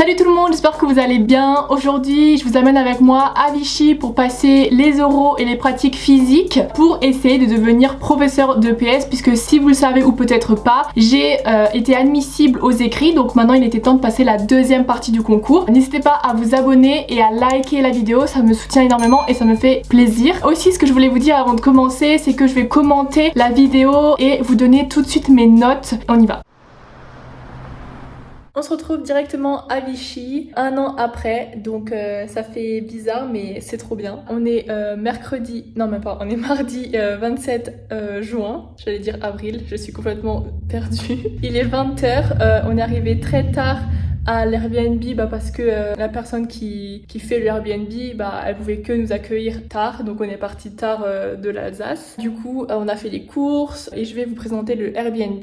Salut tout le monde, j'espère que vous allez bien. Aujourd'hui, je vous amène avec moi à Vichy pour passer les oraux et les pratiques physiques pour essayer de devenir professeur de PS, puisque si vous le savez ou peut-être pas, j'ai été admissible aux écrits, donc maintenant il était temps de passer la deuxième partie du concours. N'hésitez pas à vous abonner et à liker la vidéo, ça me soutient énormément et ça me fait plaisir. Aussi, ce que je voulais vous dire avant de commencer, c'est que je vais commenter la vidéo et vous donner tout de suite mes notes. On y va. On se retrouve directement à Vichy, un an après, donc ça fait bizarre mais c'est trop bien. On est mercredi, non même pas, on est mardi 27 juin, j'allais dire avril, je suis complètement perdue. Il est 20h, on est arrivé très tard à l'Airbnb parce que la personne qui fait le Airbnb, elle pouvait que nous accueillir tard, donc on est parti tard de l'Alsace. Du coup on a fait les courses et je vais vous présenter le Airbnb.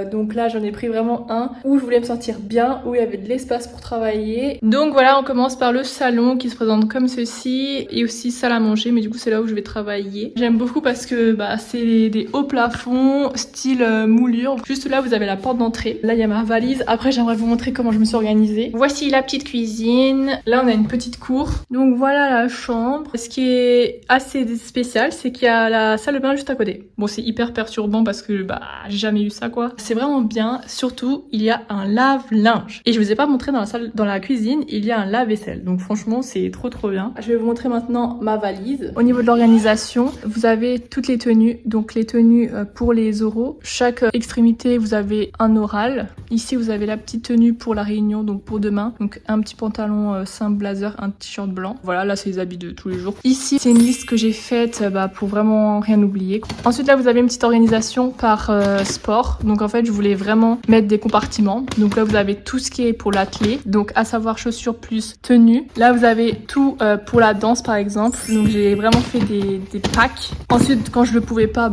Donc là j'en ai pris vraiment un où je voulais me sentir bien, où il y avait de l'espace pour travailler. Donc voilà, on commence par le salon qui se présente comme ceci et aussi salle à manger, mais du coup c'est là où je vais travailler. J'aime beaucoup parce que c'est des hauts plafonds style moulure. Juste là vous avez la porte d'entrée, là il y a ma valise. Après j'aimerais vous montrer comment je me suis organisée. Voici la petite cuisine. Là on a une petite cour. Donc voilà la chambre. Ce qui est assez spécial, c'est qu'il y a la salle de bain juste à côté. Bon, c'est hyper perturbant parce que j'ai jamais eu ça quoi. C'est vraiment bien. Surtout il y a un lave-linge. Et je vous ai pas montré dans la cuisine, il y a un lave-vaisselle. Donc franchement c'est trop bien. Je vais vous montrer maintenant ma valise. Au niveau de l'organisation, vous avez toutes les tenues. Donc les tenues pour les oraux. Chaque extrémité vous avez un oral. Ici vous avez la petite tenue pour la réunion, donc pour demain, donc un petit pantalon simple blazer, un t-shirt blanc. Voilà, là c'est les habits de tous les jours. Ici c'est une liste que j'ai faite pour vraiment rien oublier. Ensuite là vous avez une petite organisation par sport. Donc en fait je voulais vraiment mettre des compartiments. Donc là vous avez tout ce qui est pour l'athlé, donc à savoir chaussures plus tenue. Là vous avez tout pour la danse par exemple. Donc j'ai vraiment fait des packs. Ensuite quand je le pouvais pas,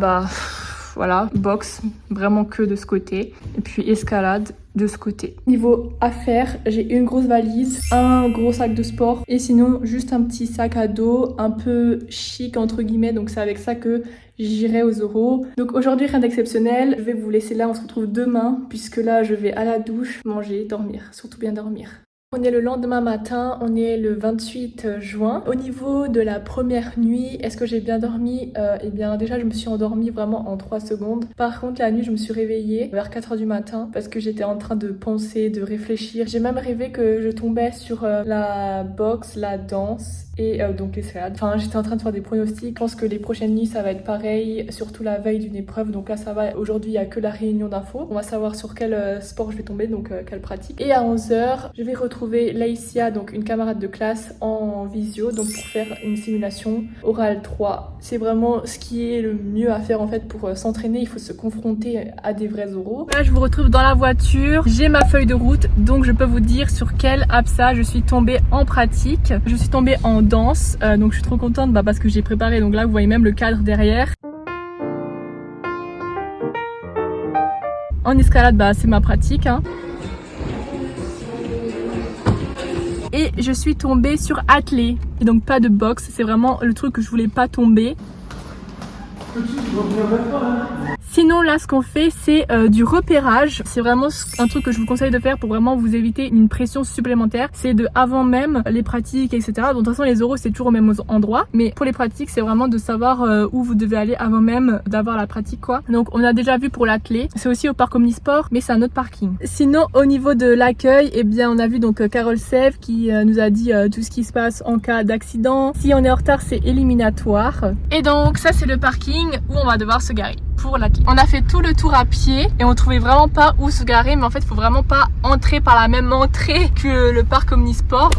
voilà, boxe, vraiment que de ce côté. Et puis escalade de ce côté. Niveau affaires, j'ai une grosse valise, un gros sac de sport et sinon juste un petit sac à dos un peu chic entre guillemets, donc c'est avec ça que j'irai aux oraux. Donc aujourd'hui rien d'exceptionnel, je vais vous laisser là, on se retrouve demain puisque là je vais à la douche, manger, dormir, surtout bien dormir. On est le lendemain matin, on est le 28 juin. Au niveau de la première nuit, est-ce que j'ai bien dormi? Eh bien déjà je me suis endormie vraiment en 3 secondes. Par contre la nuit je me suis réveillée vers 4h du matin parce que j'étais en train de penser, de réfléchir. J'ai même rêvé que je tombais sur la boxe, la danse et donc l'escalade. Enfin j'étais en train de faire des pronostics. Je pense que les prochaines nuits ça va être pareil, surtout la veille d'une épreuve. Donc là ça va, aujourd'hui il n'y a que la réunion d'infos. On va savoir sur quel sport je vais tomber, donc quelle pratique. Et à 11h je vais retrouver Laïcia, donc une camarade de classe en visio, donc pour faire une simulation orale 3. C'est vraiment ce qui est le mieux à faire en fait pour s'entraîner, il faut se confronter à des vrais oraux. Là je vous retrouve dans la voiture, j'ai ma feuille de route, donc je peux vous dire sur quel APSA je suis tombée en pratique. Je suis tombée en danse, donc je suis trop contente parce que j'ai préparé, donc là vous voyez même le cadre derrière. En escalade, c'est ma pratique, hein. Et je suis tombée sur athlé, et donc pas de boxe, c'est vraiment le truc que je voulais pas tomber. Sinon là ce qu'on fait c'est du repérage, c'est vraiment un truc que je vous conseille de faire pour vraiment vous éviter une pression supplémentaire, c'est de avant même les pratiques etc. Donc de toute façon les oraux c'est toujours au même endroit, mais pour les pratiques c'est vraiment de savoir où vous devez aller avant même d'avoir la pratique quoi. Donc on a déjà vu pour l'athlé, c'est aussi au parc Omnisport mais c'est un autre parking. Sinon au niveau de l'accueil, eh bien on a vu donc Carole Sèvres qui nous a dit tout ce qui se passe en cas d'accident. Si on est en retard c'est éliminatoire. Et donc ça c'est le parking où on va devoir se garer pour l'athlé. On a fait tout le tour à pied et on trouvait vraiment pas où se garer, mais en fait il faut vraiment pas entrer par la même entrée que le parc Omnisport.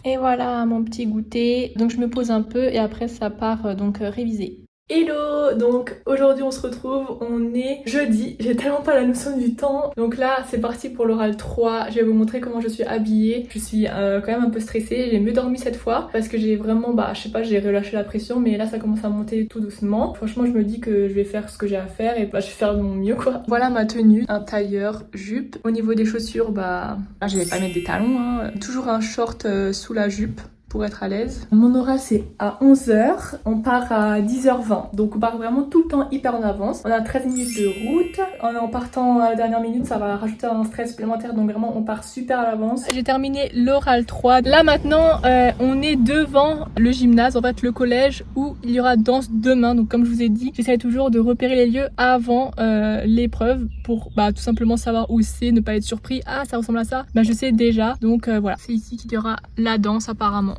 Et voilà mon petit goûter, donc je me pose un peu et après ça part donc réviser. Hello, donc aujourd'hui on se retrouve, on est jeudi, j'ai tellement pas la notion du temps. Donc là c'est parti pour l'oral 3, je vais vous montrer comment je suis habillée. Je suis quand même un peu stressée, j'ai mieux dormi cette fois parce que j'ai vraiment, je sais pas, j'ai relâché la pression, mais là ça commence à monter tout doucement. Franchement je me dis que je vais faire ce que j'ai à faire et je vais faire de mon mieux quoi. Voilà ma tenue, un tailleur, jupe. Au niveau des chaussures, je vais pas mettre des talons, hein. Toujours un short sous la jupe pour être à l'aise. Mon oral c'est à 11h, on part à 10h20, donc on part vraiment tout le temps hyper en avance. On a 13 minutes de route, en partant à la dernière minute ça va rajouter un stress supplémentaire, donc vraiment on part super à l'avance. J'ai terminé l'oral 3, là maintenant on est devant le gymnase, en fait le collège où il y aura danse demain, donc comme je vous ai dit, j'essaie toujours de repérer les lieux avant l'épreuve pour tout simplement savoir où c'est, ne pas être surpris, ah ça ressemble à ça, je sais déjà, donc voilà, c'est ici qu'il y aura la danse apparemment.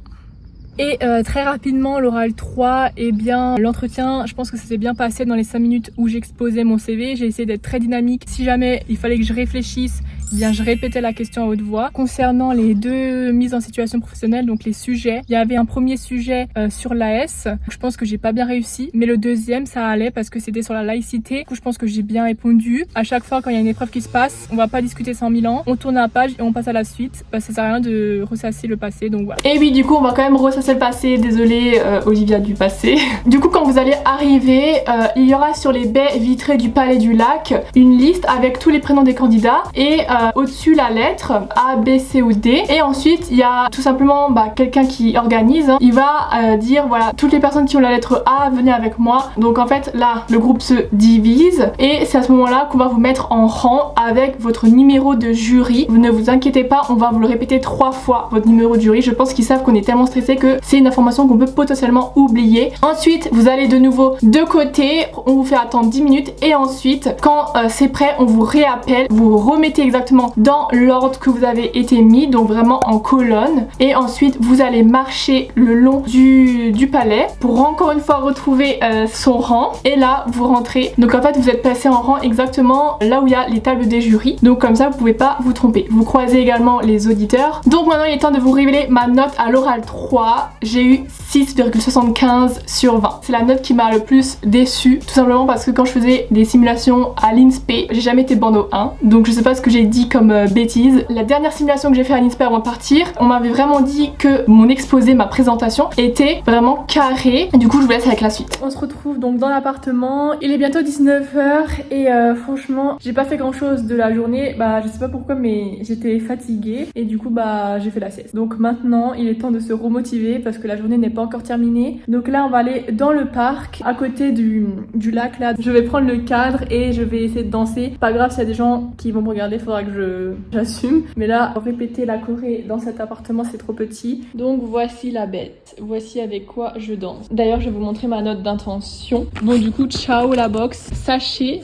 Et très rapidement, l'oral 3, eh bien l'entretien, je pense que ça s'est bien passé dans les 5 minutes où j'exposais mon CV. J'ai essayé d'être très dynamique. Si jamais il fallait que je réfléchisse, eh bien je répétais la question à haute voix. Concernant les deux mises en situation professionnelle, donc les sujets, il y avait un premier sujet sur l'AS. Je pense que j'ai pas bien réussi, mais le deuxième ça allait parce que c'était sur la laïcité. Du coup, je pense que j'ai bien répondu. À chaque fois quand il y a une épreuve qui se passe, on va pas discuter 100 000 ans, on tourne la page et on passe à la suite. Ça sert à rien de ressasser le passé, donc voilà. Et oui, du coup on va quand même ressasser le passé, désolée Olivia du passé. Du coup quand vous allez arriver, il y aura sur les baies vitrées du Palais du Lac une liste avec tous les prénoms des candidats et au-dessus la lettre A, B, C ou D, et ensuite il y a tout simplement quelqu'un qui organise, il va dire voilà, toutes les personnes qui ont la lettre A venez avec moi. Donc en fait là le groupe se divise et c'est à ce moment là qu'on va vous mettre en rang avec votre numéro de jury. Vous ne vous inquiétez pas, on va vous le répéter 3 fois votre numéro de jury. Je pense qu'ils savent qu'on est tellement stressé que c'est une information qu'on peut potentiellement oublier. Ensuite vous allez de nouveau de côté, on vous fait attendre 10 minutes et ensuite quand c'est prêt on vous réappelle, vous remettez exactement dans l'ordre que vous avez été mis, donc vraiment en colonne, et ensuite vous allez marcher le long du palais pour encore une fois retrouver son rang, et là vous rentrez. Donc en fait vous êtes passé en rang exactement là où il y a les tables des jurys, donc comme ça vous pouvez pas vous tromper. Vous croisez également les auditeurs. Donc maintenant il est temps de vous révéler ma note à l'oral 3. J'ai eu 6,75 sur 20. C'est la note qui m'a le plus déçue, tout simplement parce que quand je faisais des simulations à l'INSPE, j'ai jamais été bando 1, donc je sais pas ce que j'ai dit comme bêtise. La dernière simulation que j'ai fait à l'INSPE avant de partir, on m'avait vraiment dit que mon exposé, ma présentation était vraiment carré. Du coup je vous laisse avec la suite. On se retrouve donc dans l'appartement, il est bientôt 19h et franchement j'ai pas fait grand chose de la journée, je sais pas pourquoi mais j'étais fatiguée et du coup j'ai fait la sieste. Donc maintenant il est temps de se remotiver parce que la journée n'est pas encore terminée. Donc là on va aller dans le parc à côté du lac là. Je vais prendre le cadre et je vais essayer de danser. Pas grave s'il y a des gens qui vont me regarder, faudra que j'assume. Mais là répéter la choré dans cet appartement c'est trop petit. Donc voici la bête. Voici avec quoi je danse. D'ailleurs je vais vous montrer ma note d'intention. Bon du coup ciao la boxe. Sachez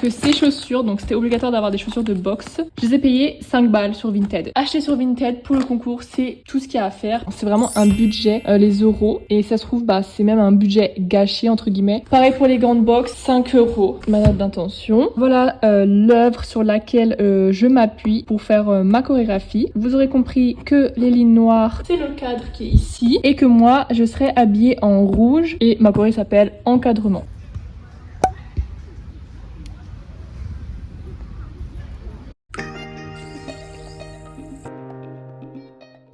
que ces chaussures, donc c'était obligatoire d'avoir des chaussures de boxe, je les ai payées 5 balles sur Vinted. Acheter sur Vinted pour le concours, c'est tout ce qu'il y a à faire. C'est vraiment un budget, les euros, et ça se trouve c'est même un budget gâché entre guillemets. Pareil pour les gants de boxe, 5 euros. Ma note d'intention. Voilà l'œuvre sur laquelle je m'appuie pour faire ma chorégraphie. Vous aurez compris que les lignes noires, c'est le cadre qui est ici, et que moi je serai habillée en rouge, et ma choré s'appelle Encadrement.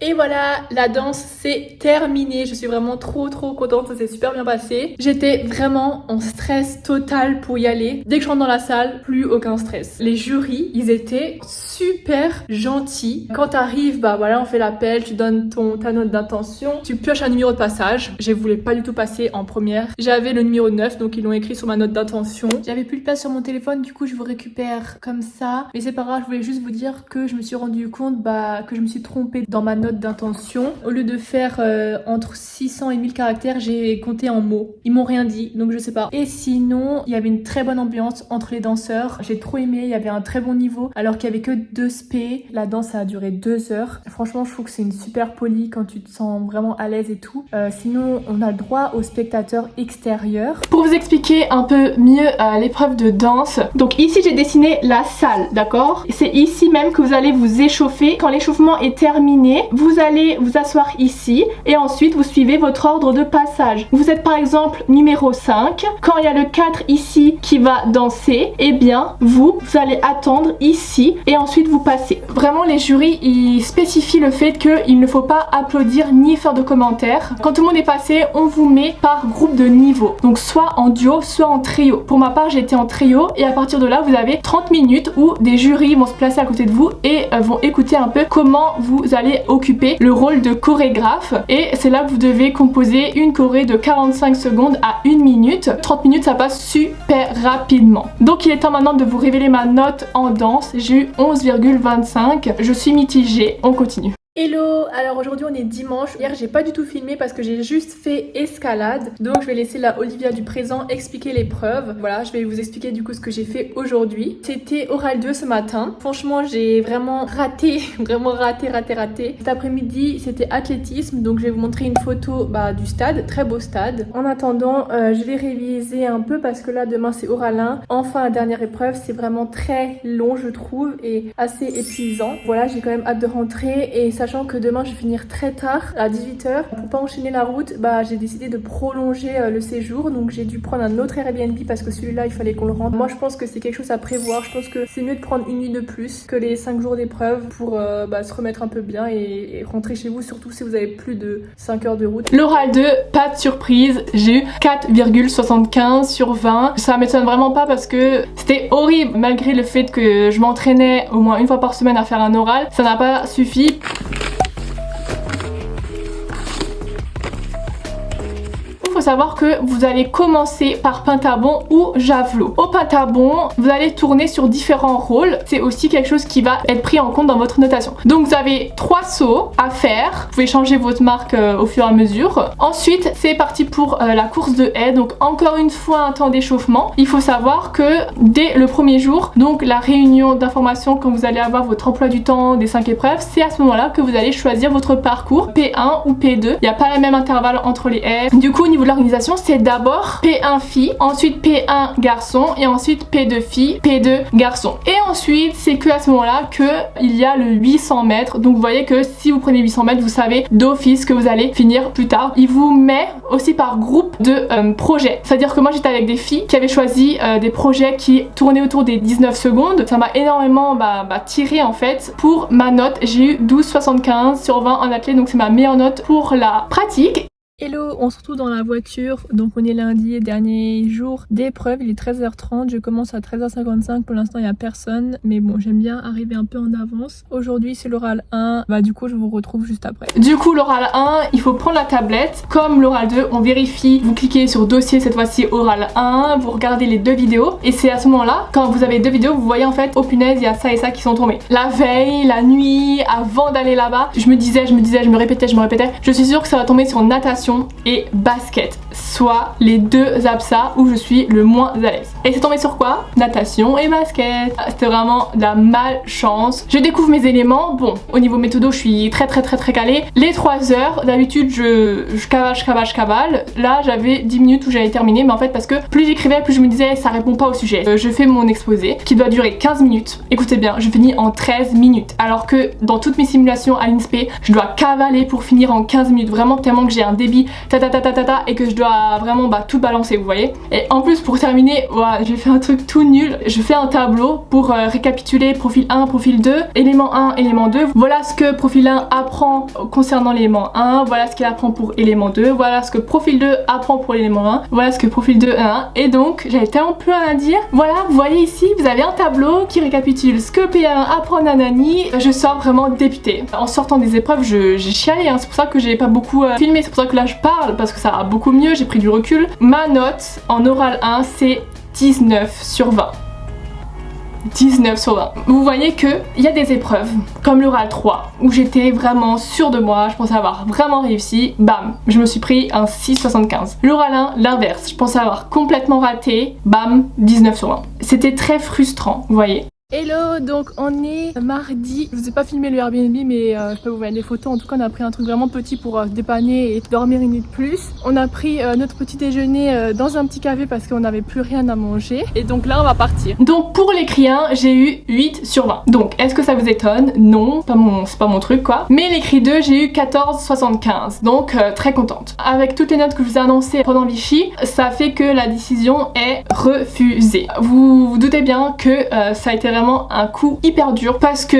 Et voilà, la danse c'est terminé. Je suis vraiment trop contente, ça s'est super bien passé. J'étais vraiment en stress total pour y aller. Dès que je rentre dans la salle, plus aucun stress. Les jurys, ils étaient super gentils. Quand t'arrives, voilà, on fait l'appel, tu donnes ta note d'intention, tu pioches un numéro de passage. Je voulais pas du tout passer en première. J'avais le numéro 9, donc ils l'ont écrit sur ma note d'intention. J'avais plus de place sur mon téléphone, du coup je vous récupère comme ça. Mais c'est pas grave, je voulais juste vous dire que je me suis rendu compte que je me suis trompée dans ma note d'intention. Au lieu de faire entre 600 et 1000 caractères, j'ai compté en mots. Ils m'ont rien dit, donc je sais pas. Et sinon, il y avait une très bonne ambiance entre les danseurs. J'ai trop aimé, il y avait un très bon niveau, alors qu'il y avait que 2 spé. La danse a duré 2 heures. Franchement, je trouve que c'est une super poly quand tu te sens vraiment à l'aise et tout. Sinon, on a le droit aux spectateurs extérieurs. Pour vous expliquer un peu mieux l'épreuve de danse, donc ici j'ai dessiné la salle, d'accord? C'est ici même que vous allez vous échauffer. Quand l'échauffement est terminé, vous allez vous asseoir ici et ensuite vous suivez votre ordre de passage. Vous êtes par exemple numéro 5. Quand il y a le 4 ici qui va danser, eh bien vous allez attendre ici et ensuite vous passez. Vraiment les jurys ils spécifient le fait qu'il ne faut pas applaudir ni faire de commentaires. Quand tout le monde est passé, on vous met par groupe de niveau. Donc soit en duo, soit en trio. Pour ma part j'ai été en trio et à partir de là vous avez 30 minutes où des jurys vont se placer à côté de vous et vont écouter un peu comment vous allez occuper occuper le rôle de chorégraphe et c'est là que vous devez composer une choré de 45 secondes à 1 minute. 30 minutes ça passe super rapidement. Donc il est temps maintenant de vous révéler ma note en danse. J'ai eu 11,25. Je suis mitigée, on continue. Hello, alors aujourd'hui on est dimanche. Hier j'ai pas du tout filmé parce que j'ai juste fait escalade. Donc je vais laisser la Olivia du présent expliquer l'épreuve. Voilà, je vais vous expliquer du coup ce que j'ai fait aujourd'hui. C'était oral 2 ce matin. Franchement j'ai vraiment raté, vraiment raté. Cet après-midi c'était athlétisme. Donc je vais vous montrer une photo du stade, très beau stade. En attendant je vais réviser un peu parce que là demain c'est oral 1. Enfin la dernière épreuve, c'est vraiment très long je trouve et assez épuisant. Voilà, j'ai quand même hâte de rentrer et sachant que demain je vais finir très tard à 18 h. Pour pas enchaîner la route, j'ai décidé de prolonger le séjour. Donc j'ai dû prendre un autre Airbnb parce que celui-là il fallait qu'on le rende. Moi je pense que c'est quelque chose à prévoir. Je pense que c'est mieux de prendre une nuit de plus que les 5 jours d'épreuve pour se remettre un peu bien et rentrer chez vous, surtout si vous avez plus de 5 heures de route. L'oral 2, pas de surprise, j'ai eu 4,75 sur 20. Ça m'étonne vraiment pas parce que c'était horrible. Malgré le fait que je m'entraînais au moins une fois par semaine à faire un oral, ça n'a pas suffi. Il faut savoir que vous allez commencer par pentabond ou javelot. Au pentabond, vous allez tourner sur différents rôles. C'est aussi quelque chose qui va être pris en compte dans votre notation. Donc vous avez 3 sauts à faire. Vous pouvez changer votre marque au fur et à mesure. Ensuite, c'est parti pour la course de haie. Donc encore une fois un temps d'échauffement. Il faut savoir que dès le premier jour, donc la réunion d'information quand vous allez avoir votre emploi du temps des 5 épreuves, c'est à ce moment-là que vous allez choisir votre parcours P1 ou P2. Il n'y a pas le même intervalle entre les haies. Du coup, au niveau de l'organisation, c'est d'abord P1 fille, ensuite P1 garçon et ensuite P2 fille, P2 garçon. Et ensuite, c'est que à ce moment-là que il y a le 800 mètres. Donc vous voyez que si vous prenez 800 mètres, vous savez d'office que vous allez finir plus tard. Il vous met aussi par groupe de projets. C'est-à-dire que moi j'étais avec des filles qui avaient choisi des projets qui tournaient autour des 19 secondes. Ça m'a énormément tiré en fait. Pour ma note, j'ai eu 12,75 sur 20 en athlète, donc c'est ma meilleure note pour la pratique. Hello, on se retrouve dans la voiture, donc on est lundi, dernier jour d'épreuve, il est 13h30, je commence à 13h55, pour l'instant il n'y a personne, mais bon j'aime bien arriver un peu en avance. Aujourd'hui c'est l'oral 1, du coup je vous retrouve juste après. Du coup l'oral 1, il faut prendre la tablette, comme l'oral 2, on vérifie, vous cliquez sur dossier cette fois-ci oral 1, vous regardez les 2 vidéos, et c'est à ce moment-là, quand vous avez 2 vidéos, vous voyez en fait, oh punaise, il y a ça et ça qui sont tombés. La veille, la nuit, avant d'aller là-bas, je me répétais, je suis sûre que ça va tomber sur natation et basket, soit les 2 absas où je suis le moins à l'aise. Et c'est tombé sur quoi? Natation et basket. C'était vraiment de la malchance. Je découvre mes éléments. Bon, au niveau méthodo, je suis très calée. Les 3 heures, d'habitude je cavale. Là j'avais 10 minutes où j'allais terminer, mais en fait parce que plus j'écrivais, plus je me disais ça répond pas au sujet. Je fais mon exposé qui doit durer 15 minutes. Écoutez bien, je finis en 13 minutes. Alors que dans toutes mes simulations à l'INSPE, je dois cavaler pour finir en 15 minutes. Vraiment tellement que j'ai un débit et que je dois vraiment tout balancer, vous voyez. Et en plus pour terminer, voilà, j'ai fait un truc tout nul. Je fais un tableau pour récapituler profil 1, profil 2, élément 1, élément 2. Voilà ce que profil 1 apprend concernant l'élément 1, voilà ce qu'il apprend pour élément 2, voilà ce que profil 2 apprend pour l'élément 1, voilà ce que profil 2 1. Et donc j'avais tellement plus rien à dire. Voilà, vous voyez ici, vous avez un tableau qui récapitule ce que P1 apprend nanani. Je sors vraiment dépitée. En sortant des épreuves, j'ai chialé, hein. C'est pour ça que j'ai pas beaucoup filmé, c'est pour ça que là je parle parce que ça va beaucoup mieux, j'ai pris du recul. Ma note en oral 1 c'est 19 sur 20. 19 sur 20. Vous voyez que il y a des épreuves comme l'oral 3 où j'étais vraiment sûre de moi, je pensais avoir vraiment réussi, bam, je me suis pris un 6,75. L'oral 1, l'inverse, je pensais avoir complètement raté, bam, 19 sur 20. C'était très frustrant, vous voyez. Hello, donc on est mardi, je vous ai pas filmé le Airbnb mais je peux vous voir des photos. En tout cas on a pris un truc vraiment petit pour se dépanner et dormir une nuit de plus. On a pris notre petit déjeuner dans un petit café parce qu'on n'avait plus rien à manger et donc là on va partir. Donc pour l'écrit 1 j'ai eu 8 sur 20. Donc est-ce que ça vous étonne? Non, c'est pas mon truc quoi. Mais l'écrit 2 j'ai eu 14,75, donc très contente. Avec toutes les notes que je vous ai annoncées pendant Vichy, ça fait que la décision est refusée. Vous vous doutez bien que ça a été vraiment vraiment un coup hyper dur parce que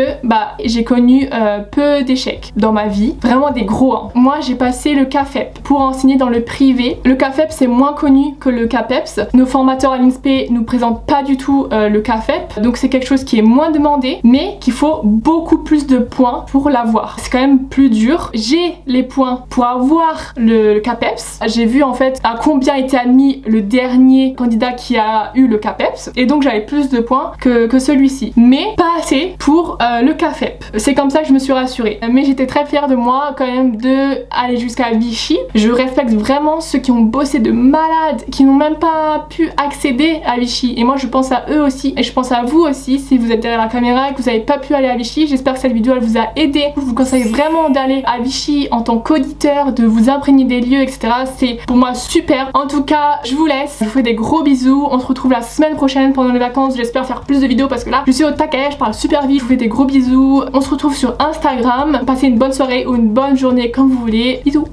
j'ai connu peu d'échecs dans ma vie, vraiment des gros. Moi j'ai passé le CAFEP pour enseigner dans le privé. Le CAFEP c'est moins connu que le CAPEPS. Nos formateurs à l'INSPE nous présentent pas du tout le CAFEP, donc c'est quelque chose qui est moins demandé mais qu'il faut beaucoup plus de points pour l'avoir. C'est quand même plus dur. J'ai les points pour avoir le CAPEPS. J'ai vu en fait à combien était admis le dernier candidat qui a eu le CAPEPS et donc j'avais plus de points que celui-ci, mais pas assez pour le CAFEP. C'est comme ça que je me suis rassurée, mais j'étais très fière de moi quand même de aller jusqu'à Vichy. Je respecte vraiment ceux qui ont bossé de malades, qui n'ont même pas pu accéder à Vichy, et moi je pense à eux aussi et je pense à vous aussi si vous êtes derrière la caméra et que vous n'avez pas pu aller à Vichy. J'espère que cette vidéo elle vous a aidé. Je vous conseille vraiment d'aller à Vichy en tant qu'auditeur, de vous imprégner des lieux, etc. C'est pour moi super. En tout cas, je vous laisse. Je vous fais des gros bisous. On se retrouve la semaine prochaine pendant les vacances. J'espère faire plus de vidéos parce que là, je suis au taquet, je parle super vite. Je vous fais des gros bisous. On se retrouve sur Instagram. Passez une bonne soirée ou une bonne journée comme vous voulez. Bisous.